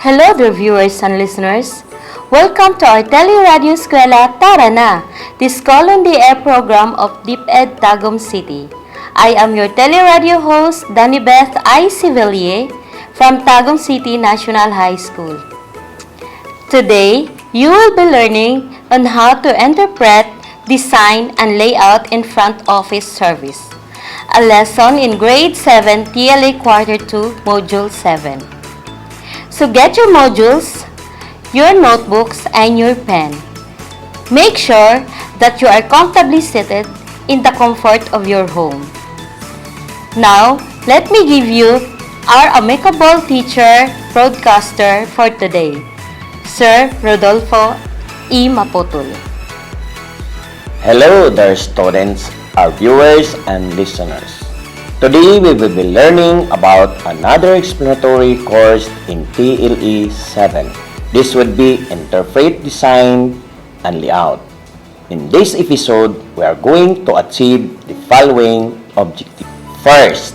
Hello dear viewers and listeners. Welcome to our Teleradyo Eskwela Tara Na, this call on the air program of DepEd Tagum City. I am your Teleradyo host, Danny Beth I. Civilier from Tagum City National High School. Today, you will be learning on how to interpret, design, and layout in front office service. A lesson in grade 7 TLE quarter 2 module 7. So get your modules, your notebooks, and your pen. Make sure that you are comfortably seated in the comfort of your home. Now, let me give you our amicable teacher broadcaster for today, Sir Rodolfo E. Maputol. Hello there students, our viewers and listeners. Today we will be learning about another explanatory course in TLE 7. This would be Interpret, Design, and Layout. In this episode, we are going to achieve the following objectives. First,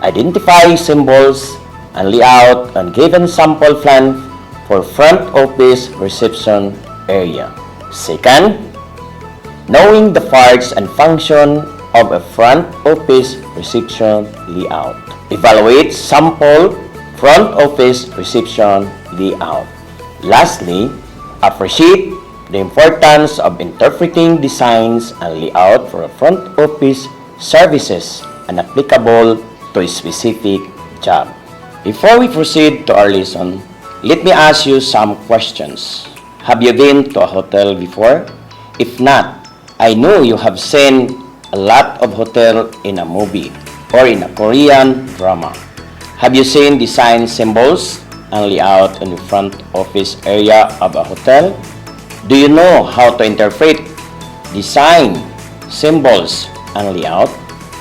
identify symbols and layout on given sample plan for front office reception area. Second, knowing the parts and function of a front office reception layout. Evaluate sample front office reception layout. Lastly, appreciate the importance of interpreting designs and layout for a front office services and applicable to a specific job. Before we proceed to our lesson, let me ask you some questions. Have you been to a hotel before? If not, I know you have seen a lot of hotel in a movie or in a Korean drama. Have you seen design symbols and layout in the front office area of a hotel? Do you know how to interpret design symbols and layout?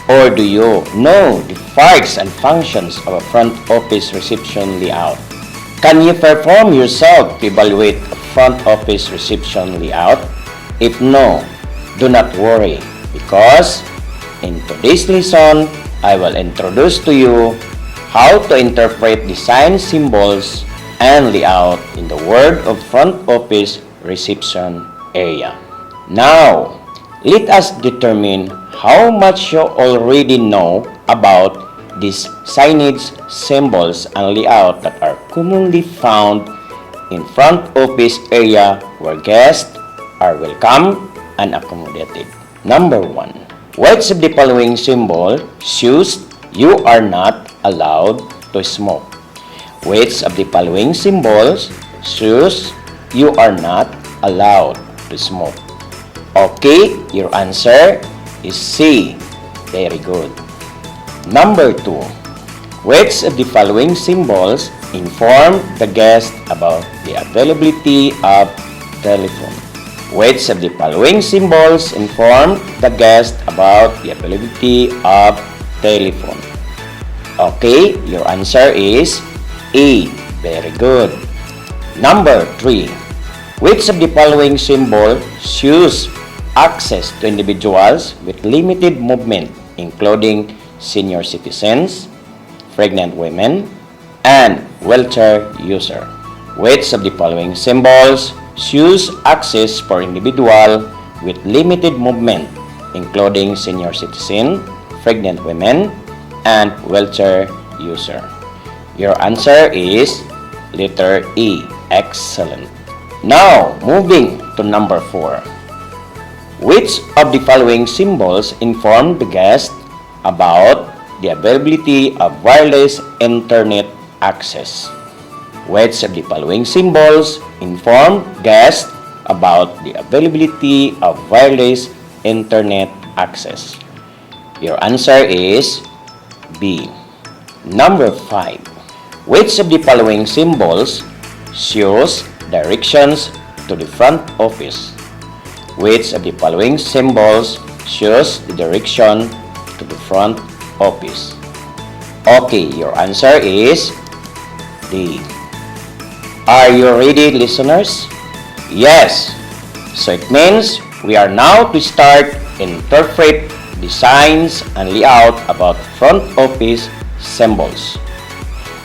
Or do you know the parts and functions of a front office reception layout? Can you perform yourself to evaluate a front office reception layout? If no, do not worry, because in today's lesson, I will introduce to you how to interpret design symbols and layout in the world of front office reception area. Now, let us determine how much you already know about these signage symbols and layout that are commonly found in front office area where guests are welcome and accommodated. Number 1. Which of the following symbol shows you are not allowed to smoke? Which of the following symbols shows you are not allowed to smoke? Okay, your answer is C. Very good. Number 2. Which of the following symbols inform the guest about the availability of telephone? Which of the following symbols inform the guest about the availability of telephone? Okay, your answer is A. Very good. Number 3. Which of the following symbol shows access to individuals with limited movement, including senior citizens, pregnant women, and wheelchair user? Which of the following symbols shows access for individual with limited movement, including senior citizen, pregnant women, and wheelchair user? Your answer is letter E. Excellent. Now, moving to number 4. Which of the following symbols inform the guest about the availability of wireless internet access? Which of the following symbols inform guests about the availability of wireless internet access? Your answer is B. Number 5. Which of the following symbols shows directions to the front office? Which of the following symbols shows the direction to the front office? Okay, your answer is D. Are you ready, listeners? Yes. So it means we are now to start interpret designs and layout about front office symbols.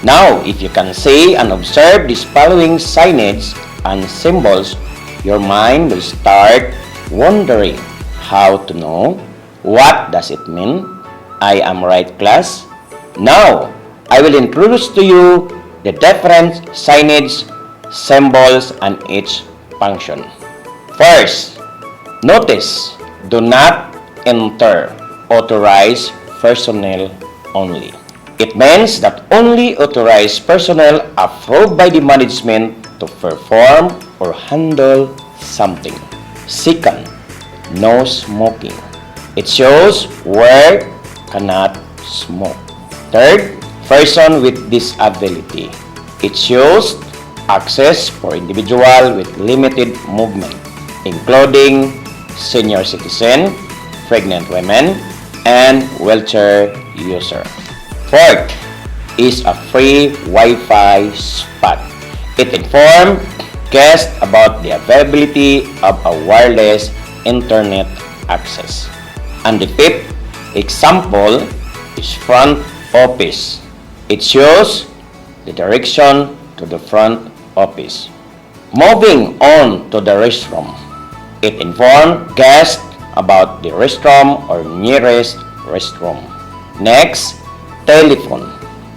Now, if you can see and observe these following signage and symbols, your mind will start wondering how to know what does it mean. I am right, class? Now, I will introduce to you the different signage, symbols, and each function. First, notice, do not enter, authorized personnel only. It means that only authorized personnel approved by the management to perform or handle something. Second, no smoking. It shows work cannot smoke. Third, person with disability. It shows access for individual with limited movement, including senior citizen, pregnant women, and wheelchair user. Fourth is a free Wi-Fi spot. It informs guests about the availability of a wireless internet access. And the fifth example is front office. It shows the direction to the front office. Moving on to the restroom. It informs guests about the restroom or nearest restroom. Next, telephone.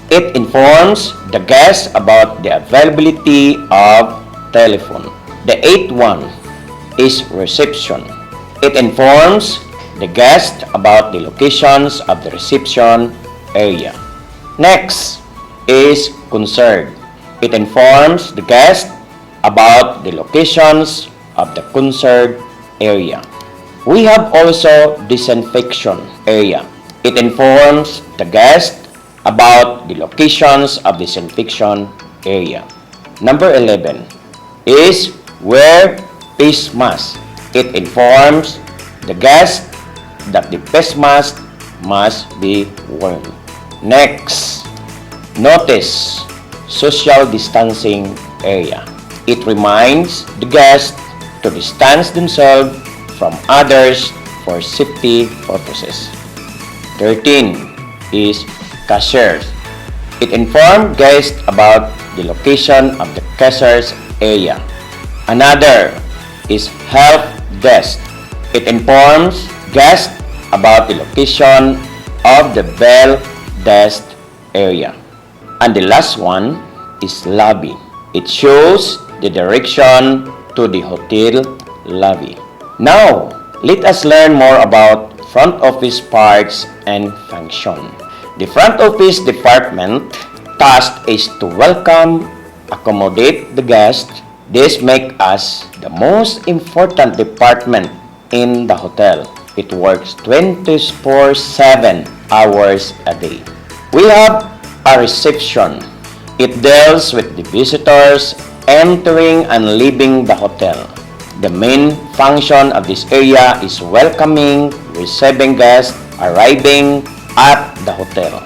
It informs the guest about the availability of telephone. The eighth one is reception. It informs the guest about the locations of the reception area. Next is concert. It informs the guest about the locations of the concert area. We have also disinfection area. It informs the guest about the locations of disinfection area. Number 11 is wear face mask. It informs the guest that the face mask must be worn. Next, notice social distancing area. It reminds the guest to distance themselves from others for safety purposes. 13 is cashiers. It informs guests about the location of the cashier's area. Another is help desk. It informs guests about the location of the bell desk area. And the last one is lobby. It shows the direction to the hotel lobby. Now, let us learn more about front office parts and function. The front office department task is to welcome, accommodate the guest. This makes us the most important department in the hotel. It works 24/7 hours a day. We have a reception. It deals with the visitors entering and leaving the hotel. The main function of this area is welcoming, receiving guests arriving at the hotel.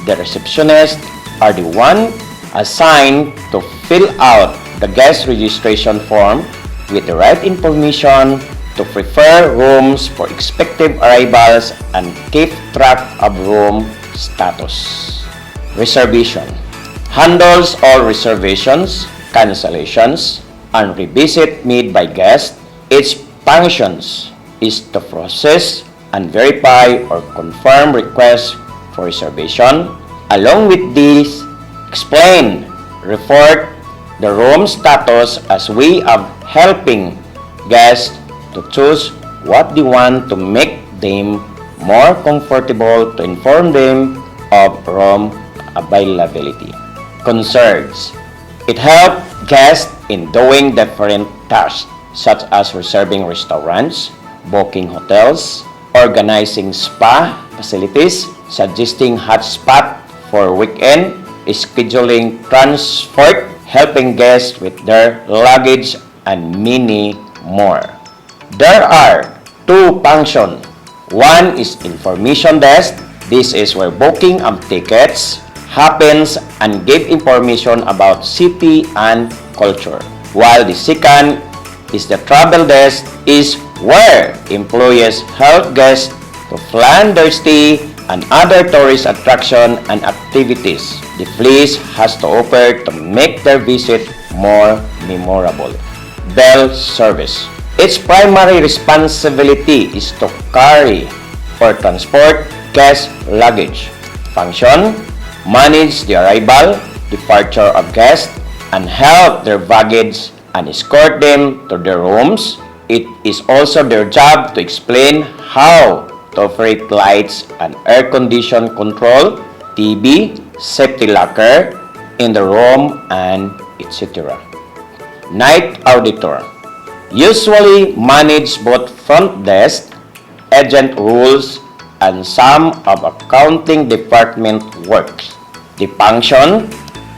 The receptionists are the one assigned to fill out the guest registration form with the right information to prepare rooms for expected arrivals and keep track of room status. Reservation handles all reservations, cancellations, and revisit made by guests. Its functions is to process and verify or confirm requests for reservation. Along with this, explain, report the room status as way of helping guests to choose what they want to make them more comfortable, to inform them of room availability. Concerns. It helps guests in doing different tasks such as reserving restaurants, booking hotels, organizing spa facilities, suggesting hotspot for weekend, scheduling transport, helping guests with their luggage, and many more. There are two functions. One is information desk. This is where booking of tickets happens and give information about city and culture. While the second is the travel desk, is where employees help guests to plan their stay and other tourist attraction and activities the police has to offer to make their visit more memorable. Bell service. Its primary responsibility is to carry or transport guest luggage. Function: manage the arrival, departure of guests, and help their baggage and escort them to their rooms. It is also their job to explain how to operate lights and air condition control, TV, safety locker in the room, and etc. Night auditor usually manage both front desk, agent rules, and some of accounting department works. The function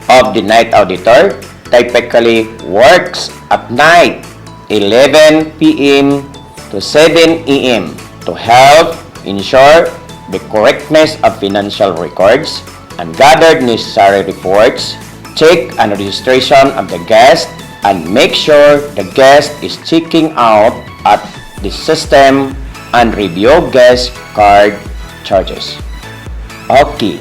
of the night auditor typically works at night 11 p.m. to 7 a.m. to help ensure the correctness of financial records and gather necessary reports, check and registration of the guest, and make sure the guest is checking out at the system and review guest card charges. Okay,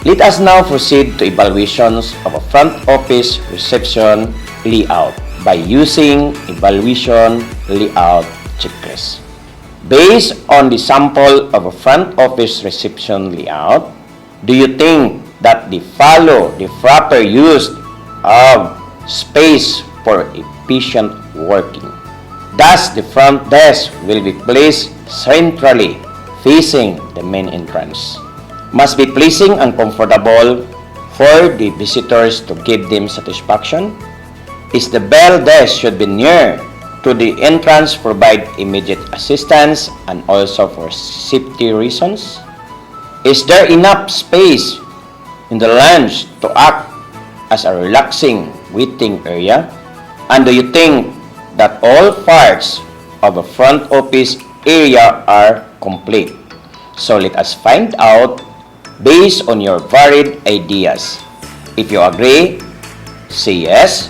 let us now proceed to evaluations of a front office reception layout by using evaluation layout checklist. Based on the sample of a front office reception layout, do you think that they follow the proper use of space for efficient working? Thus, the front desk will be placed centrally facing the main entrance. Must be pleasing and comfortable for the visitors to give them satisfaction. Is the bell desk should be near to the entrance, provide immediate assistance, and also for safety reasons. Is there enough space in the lounge to act as a relaxing waiting area? And do you think that all parts of a front office area are complete? So let us find out based on your varied ideas. If you agree, say yes.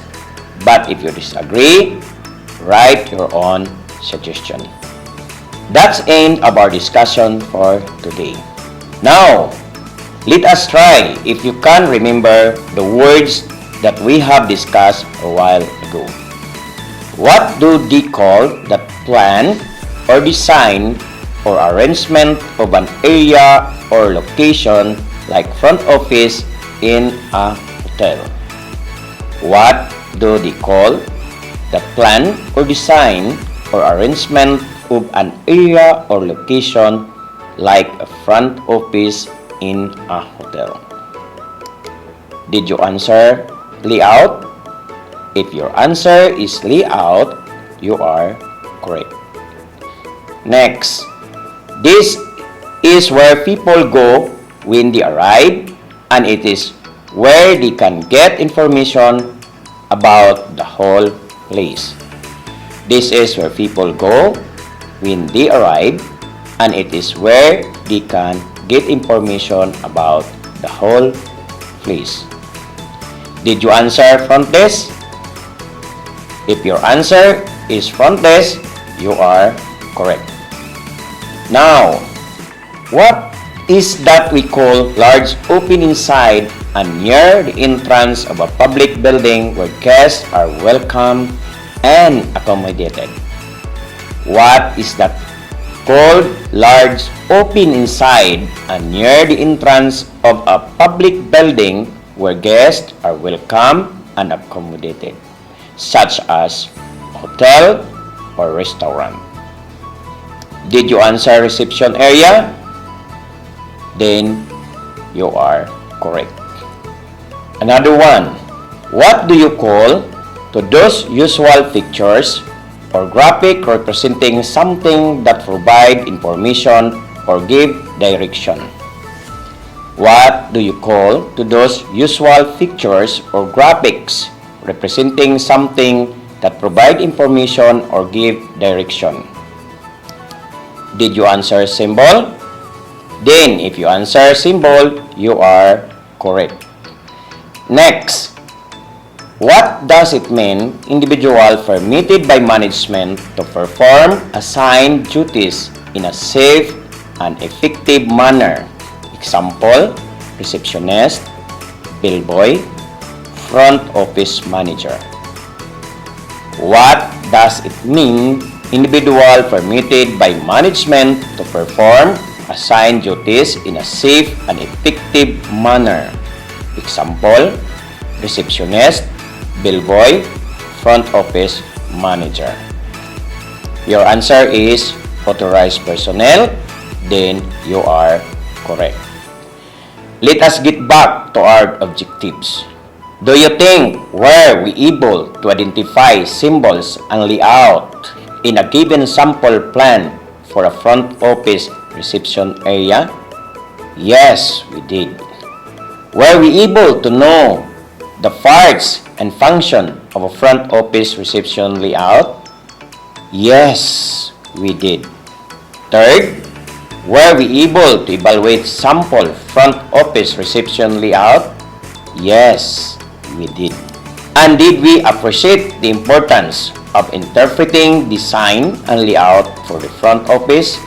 But if you disagree, write your own suggestion. That's the end of our discussion for today. Now, let us try if you can remember the words that we have discussed a while ago. What do they call the plan or design or arrangement of an area or location like front office in a hotel? What do they call the plan or design or arrangement of an area or location like a front office in a hotel? Did you answer layout? If your answer is layout, you are correct. Next, this is where people go when they arrive, and it is where they can get information about the whole place. This is where people go when they arrive, and it is where they can get information about the whole place. Did you answer front desk? If your answer is front desk, you are correct. Now, what is that we call large open inside and near the entrance of a public building where guests are welcome and accommodated? What is that called large open inside and near the entrance of a public building where guests are welcome and accommodated, such as hotel or restaurant? Did you answer reception area? Then you are correct. Another one, what do you call to those usual pictures or graphic representing something that provide information or give direction? What do you call to those usual pictures or graphics representing something that provide information or give direction? Did you answer symbol? Then, if you answer symbol, you are correct. Next, what does it mean individual permitted by management to perform assigned duties in a safe and effective manner Example, receptionist, bellboy, front office manager. What does it mean? Individual permitted by management to perform assigned duties in a safe and effective manner. Example, receptionist, bellboy, front office manager. Your answer is authorized personnel, then you are correct. Let us get back to our objectives. Do you think were we able to identify symbols and layout in a given sample plan for a front office reception area? Yes, we did. Were we able to know the parts and function of a front office reception layout? Yes, we did. Third, were we able to evaluate sample front office reception layout? Yes, we did. And did we appreciate the importance of interpreting design and layout for the front office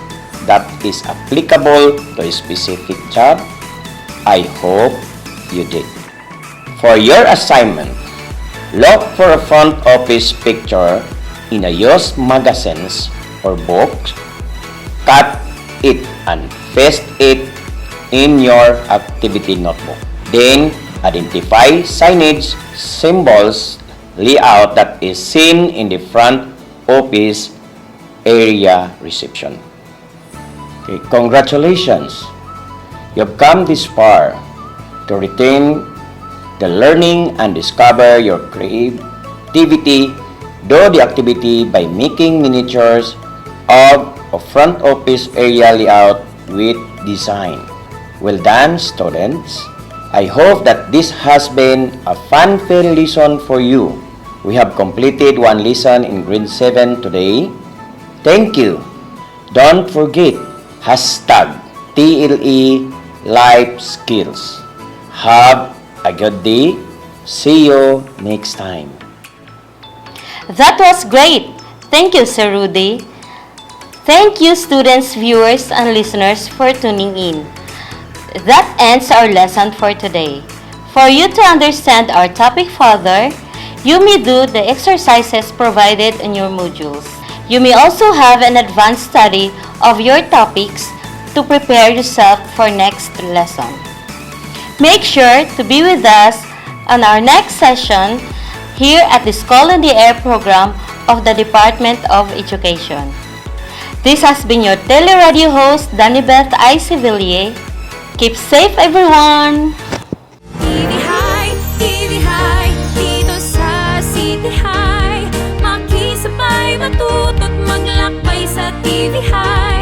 that is applicable to a specific job? I hope you did. For your assignment, look for a front office picture in a used magazines or books, cut it and paste it in your activity notebook. Then, identify signage, symbols, layout that is seen in the front office area reception. Okay, congratulations! You've come this far to retain the learning and discover your creativity. Do the activity by making miniatures of a front office area layout with design. Well done, students! I hope that this has been a fun-filled lesson for you. We have completed one lesson in grade 7 today. Thank you. Don't forget hashtag TLE Life Skills. Have a good day. See you next time. That was great. Thank you, Sir Rudy. Thank you, students, viewers, and listeners for tuning in. That ends our lesson for today. For you to understand our topic further, you may do the exercises provided in your modules. You may also have an advanced study of your topics to prepare yourself for next lesson. Make sure to be with us on our next session here at the School in the Air program of the Department of Education. This has been your Teleradyo host, Danibeth I. Sevillier. Keep safe, everyone! TV High, dito sa City High. Makisabay, matuto't maglakbay sa TV High.